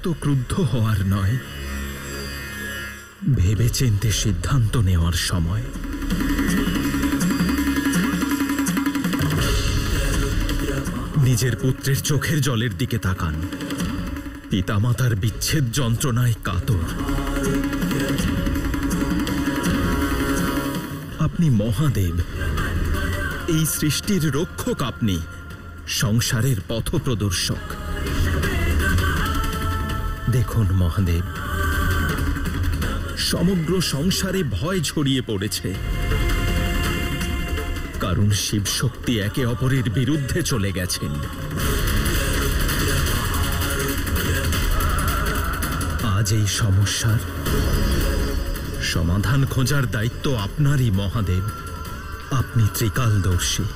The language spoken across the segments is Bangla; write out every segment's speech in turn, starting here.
মুহূর্ত ক্রুদ্ধ হওয়ার নয়, ভেবেচিন্তে সিদ্ধান্ত নেওয়ার সময়। নিজের পুত্রের চোখের জলের দিকে তাকান। পিতামাতার বিচ্ছেদ যন্ত্রণায় কাতর। আপনি মহাদেব, এই সৃষ্টির রক্ষক। আপনি সংসারের পথপ্রদর্শক। দেখুন মহাদেব, সমগ্র সংসারে ভয় ছড়িয়ে পড়েছে, কারণ শিবশক্তি একে অপরের বিরুদ্ধে চলে গেছেন। আজ এই সমস্যার সমাধান খোঁজার দায়িত্ব আপনারই মহাদেব। আপনি ত্রিকালদর্শী।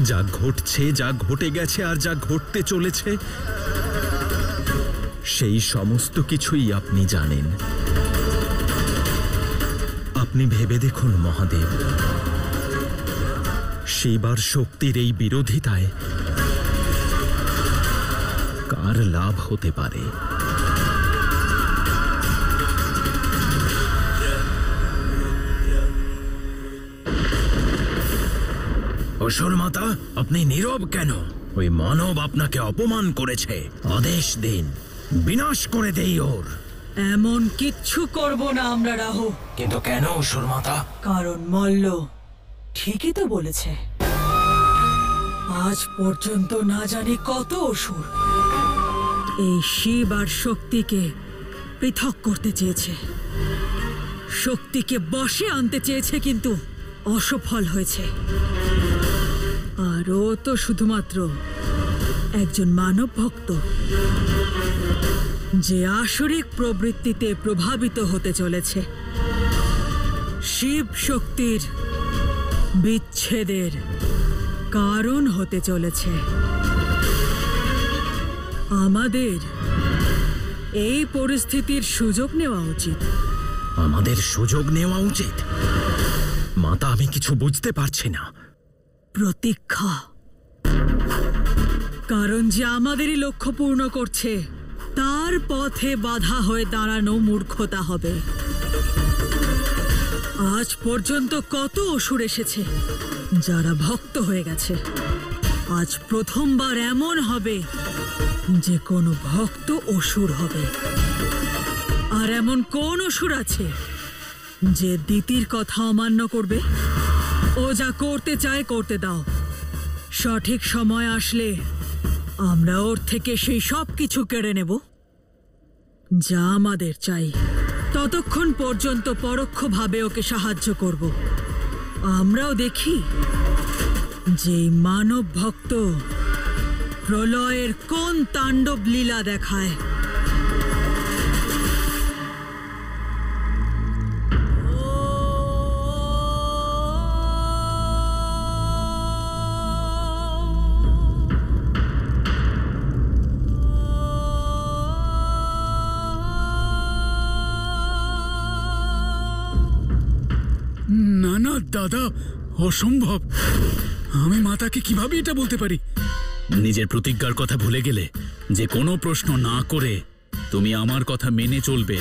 যা ঘটছে, যা ঘটে গেছে আর যা ঘটতে চলেছে, সেই সমস্ত কিছুই আপনি জানেন। আপনি ভেবে দেখুন মহাদেব, শিব আর শক্তির এই বিরোধিতায় কার লাভ হতে পারে? অসুর মাতা, আপনি নীরব কেন? ওই মানব আপনাকে অপমান করেছে। আদেশ দিন, বিনাশ করে দেই ওর। এমন কিচ্ছু করব না আমরা রাহু। কিন্তু কেন অসুর মাতা? কারণ মল্ল ঠিকই তো বলেছে। আজ পর্যন্ত না জানি কত অসুর এই শিব আর শক্তিকে পৃথক করতে চেয়েছে, শক্তিকে বশে আনতে চেয়েছে, কিন্তু অসফল হয়েছে। আর ও তো শুধুমাত্র একজন মানব ভক্ত, যে আসরিক প্রবৃত্তিতে প্রভাবিত হতে চলেছে। শিব শক্তির বিচ্ছেদের কারণ হতে চলেছে। আমাদের এই পরিস্থিতির সুযোগ নেওয়া উচিত। আমাদের সুযোগ নেওয়া উচিত? মাতা, আমি কিছু বুঝতে পারছি না। প্রতীক্ষা। কারণ যে আমাদেরই লক্ষ্য পূর্ণ করছে, তার পথে বাধা হয়ে দাঁড়ানো মূর্খতা হবে। আজ পর্যন্ত কত অসুর এসেছে যারা ভক্ত হয়ে গেছে। আজ প্রথমবার এমন হবে যে কোনো ভক্ত অসুর হবে। আর এমন কোন অসুর আছে যে দিতির কথা অমান্য করবে? ও যা করতে চায় করতে দাও। সঠিক সময় আসলে আমরা ওর থেকে সেই সব কিছু কেড়ে নেব যা আমাদের চাই। ততক্ষণ পর্যন্ত পরোক্ষভাবে ওকে সাহায্য করব। আমরাও দেখি যে মানব ভক্ত প্রলয়ের কোন তাণ্ডব লীলা দেখায়। না না দাদা, অসম্ভব। আমি মাতাকে কিভাবে এটা বলতে পারি? নিজের প্রতিজ্ঞার কথা ভুলে গেলে? যে কোনো প্রশ্ন না করে তুমি আমার কথা মেনে চলবে।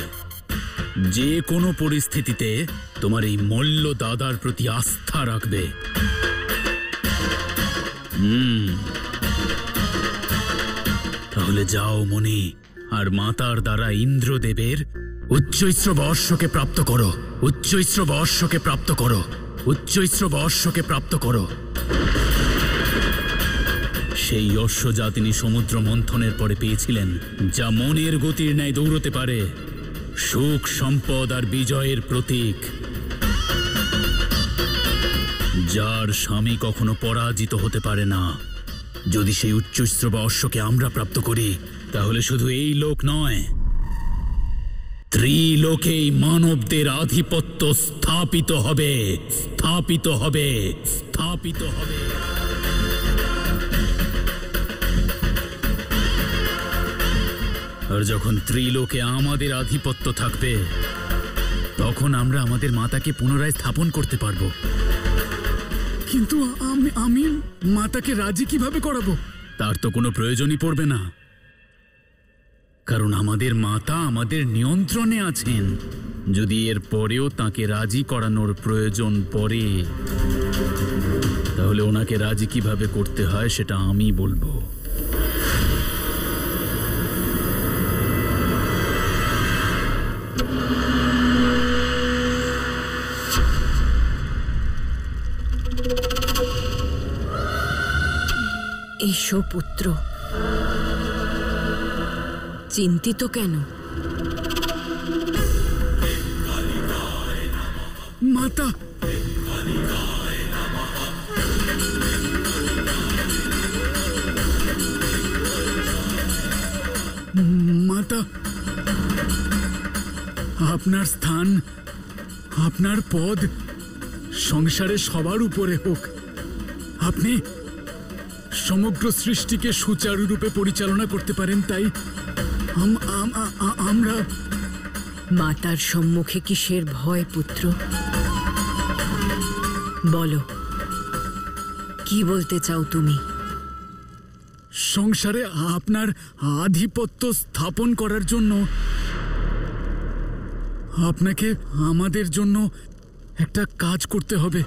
যে কোনো পরিস্থিতিতে তোমার এই মল্ল দাদার প্রতি আস্থা রাখবে। তাহলে যাও মনি, আর মাতার দ্বারা ইন্দ্রদেবের উচ্চৈশ্রব অশ্বকে প্রাপ্ত করো। উচ্চৈশ্রব অশ্বকে প্রাপ্ত করো। উচ্চৈশ্রব অশ্বকে প্রাপ্ত করো। সেই অশ্ব যা তিনি সমুদ্র মন্থনের পরে পেয়েছিলেন, যা মনের গতির ন্যায় দৌড়তে পারে, সুখ, সম্পদ আর বিজয়ের প্রতীক, যার স্বামী কখনো পরাজিত হতে পারে না। যদি সেই উচ্চৈশ্রব অশ্বকে আমরা প্রাপ্ত করি, তাহলে শুধু এই লোক নয়, ত্রিলোকেই মানবদের আধিপত্য স্থাপিত হবে। স্থাপিত হবে। স্থাপিত হবে। আর যখন ত্রিলোকে আমাদের আধিপত্য থাকবে, তখন আমরা আমাদের মাতাকে পুনরায় স্থাপন করতে পারবো। কিন্তু আমি মাতাকে রাজি কিভাবে করাবো? তার তো কোনো প্রয়োজনই পড়বে না, কারণ আমাদের মাতা আমাদের নিয়ন্ত্রণে আছেন। যদি এর পরেও তাকে রাজি করানোর প্রয়োজন পড়ে, তাহলে ওনাকে রাজি কিভাবে করতে হয় সেটা আমি বলবো। এসো পুত্র, চিন্তিত কেন? মাতা, মাতা, আপনার স্থান, আপনার পদ সংসারে সবার উপরে হোক। আপনি সমগ্র সৃষ্টিকে সুচারুরূপে পরিচালনা করতে পারেন, তাই আমরা। মাতার সম্মুখে কিসের ভয় পুত্র? বলো, কি বলতে চাও তুমি? সংসারে আপনার আধিপত্য স্থাপন করার জন্য আপনাকে আমাদের জন্য একটা কাজ করতে হবে।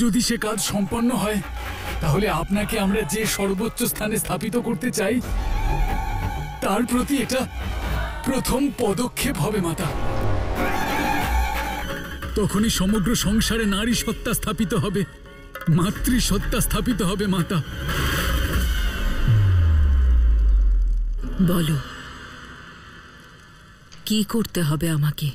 যদি সে কাজ সম্পন্ন হয়, তাহলে আপনাকে আমরা যে সর্বোচ্চ স্থানে স্থাপিত করতে চাই তার প্রতি এটা প্রথম পদক্ষেপ হবে মাতা। তখনই সমগ্র সংসারে নারী সত্তা স্থাপিত হবে, মাতৃসত্তা স্থাপিত হবে মাতা। বলো, কি করতে হবে আমাকে?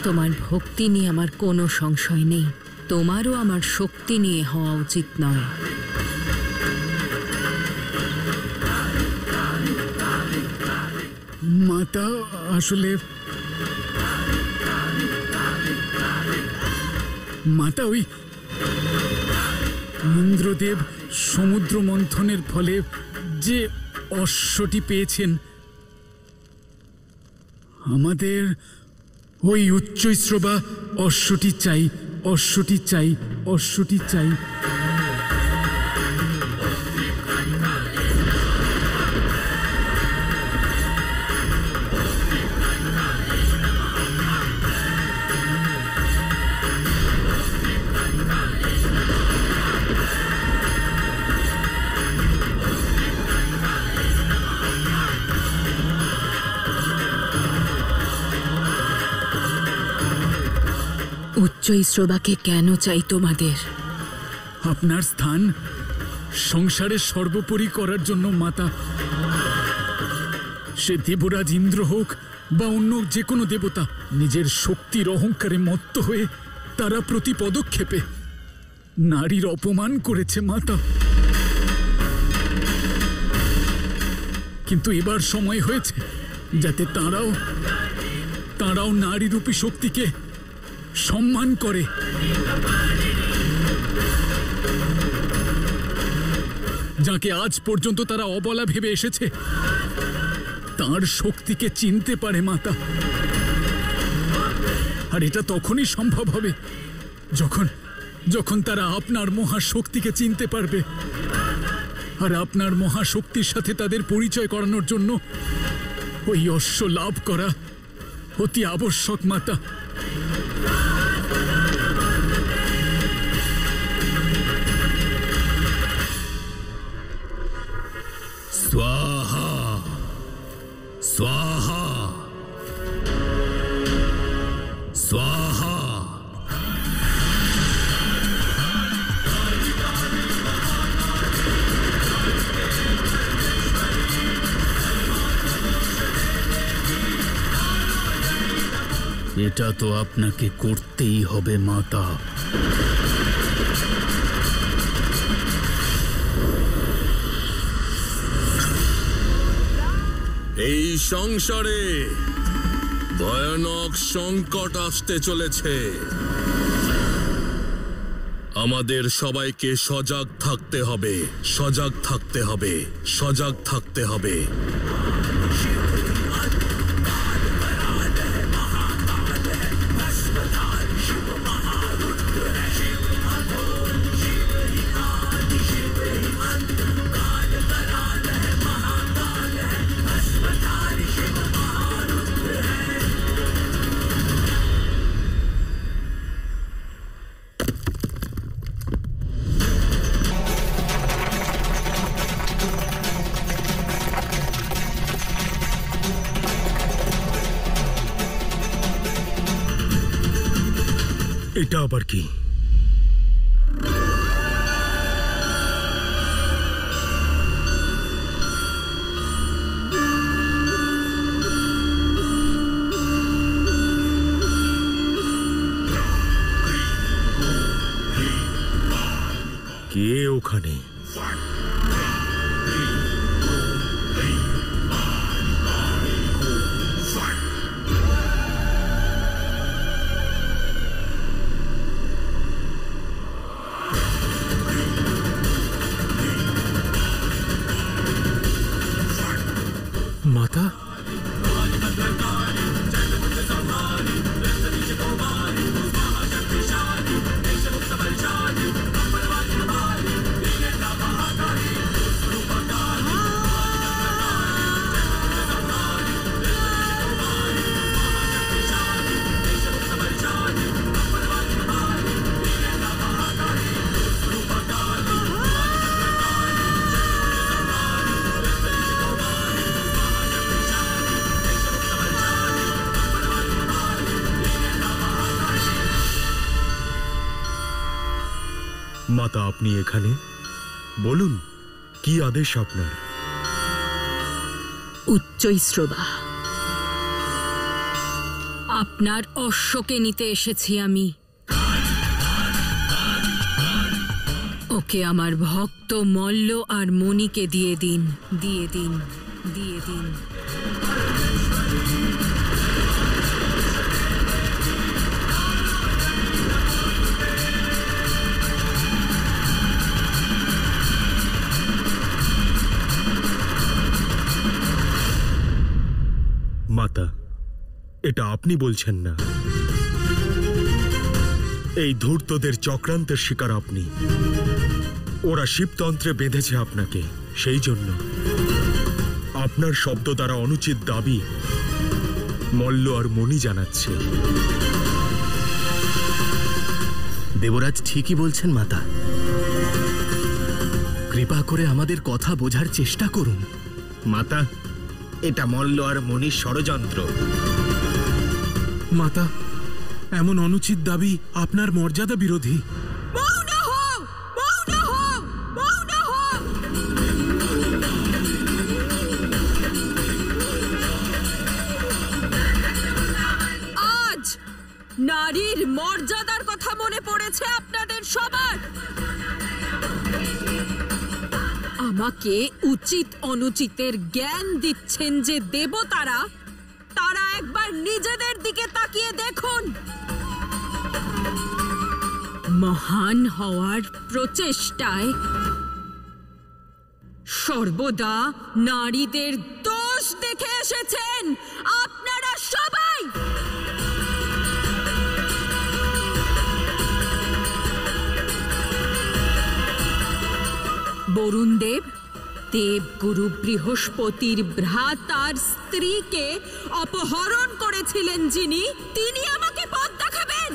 তোমার ভক্তি নিয়ে আমার কোনো সংশয় নেই, তোমারও আমার শক্তি নিয়ে হওয়া উচিত নয়। মাতা, আসলে মাতা, ওই ইন্দ্রদেব সমুদ্র মন্থনের ফলে যে অশ্বটি পেয়েছেন, আমাদের ওই উচ্চৈশ্রবা অশ্বটি চাই, অশ্বটি চাই, অশ্বটি চাই। উচ্চৈশ্রবাকে কেন চাই তোমাদের? আপনার স্থান সংসারের সর্বোপরি করার জন্য মাতা। সে দেবরাজ ইন্দ্র হোক বা অন্য যে কোনো দেবতা, নিজের শক্তির অহংকারে মত্ত হয়ে তারা প্রতি পদক্ষেপে নারীর অপমান করেছে মাতা। কিন্তু এবার সময় হয়েছে যাতে তারাও নারীরূপী শক্তিকে সম্মান করে। যাকে আজ পর্যন্ত তারা অবলা ভেবে এসেছে, তার শক্তিকে চিনতে পারে মাতা। আর এটা তখনই সম্ভব হবে যখন তারা আপনার মহাশক্তিকে চিনতে পারবে। আর আপনার মহাশক্তির সাথে তাদের পরিচয় করানোর জন্য ওই অশ্ব লাভ করা অতি আবশ্যক মাতা। स्वाहा स्वाहा स्वाहा। এটা তো আপনাকে করতেই হবে মাতা। এই সংসারে ভয়ানক সংকট আসতে চলেছে। আমাদের সবাইকে সজাগ থাকতে হবে, সজাগ থাকতে হবে, সজাগ থাকতে হবে। এটা আবার কি? কে ওখানে? মাতা? মাতা, আপনি এখানে? বলুন, কি আদেশ আপনার? উচ্চৈঃশ্রবা, আপনার অশ্বকে নিতে এসেছি আমি। ওকে আমার ভক্ত মল্ল আর মণিকে দিয়ে দিন, দিয়ে দিন, দিয়ে দিন। মাতা, এটা আপনি বলছেন না। এই ধূর্তদের চক্রান্তের শিকার আপনি। ওরা শিবতন্ত্রে বেঁধেছে আপনাকে, সেই জন্য আপনার শব্দ দ্বারা অনুচিত দাবি মল্ল আর মণি জানাচ্ছে। দেবরাজ ঠিকই বলছেন মাতা। কৃপা করে আমাদের কথা বোঝার চেষ্টা করুন। মাতা, এটা মল্ল আর মণির ষড়যন্ত্র। মাতা, এমন অনুচিত দাবি আপনার মর্যাদা বিরোধী। আজ নারীর মর্যাদার কথা মনে পড়েছে আপনাদের সবার? আমাকে উচিত অনুচিতের জ্ঞান দিচ্ছেন যে দেবতারা, তারা একবার নিজেদের দিকে তাকিয়ে দেখুন। মহান হওয়ার প্রচেষ্টায় সর্বদা নারীদের দোষ দেখে এসেছেন আপনারা সবাই। বরুণ দেব, দেবগুরু বৃহস্পতির ভ্রাতার স্ত্রীকে অপহরণ করেছিলেন যিনি, তিনি আমাকে পথ দেখাবেন।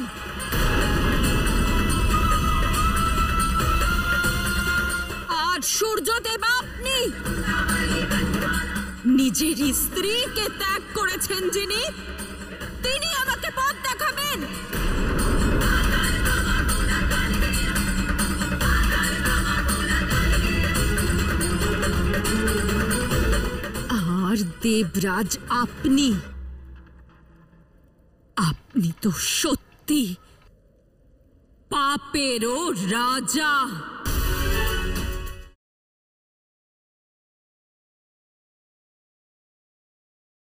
আর সূর্যদেব আপনি, নিজের স্ত্রীকে ত্যাগ করেছেন যিনি, তিনি আমাকে পথ দেখাবেন। আর দেবরাজ আপনি, আপনি তো সত্যি পাপেরও রাজা।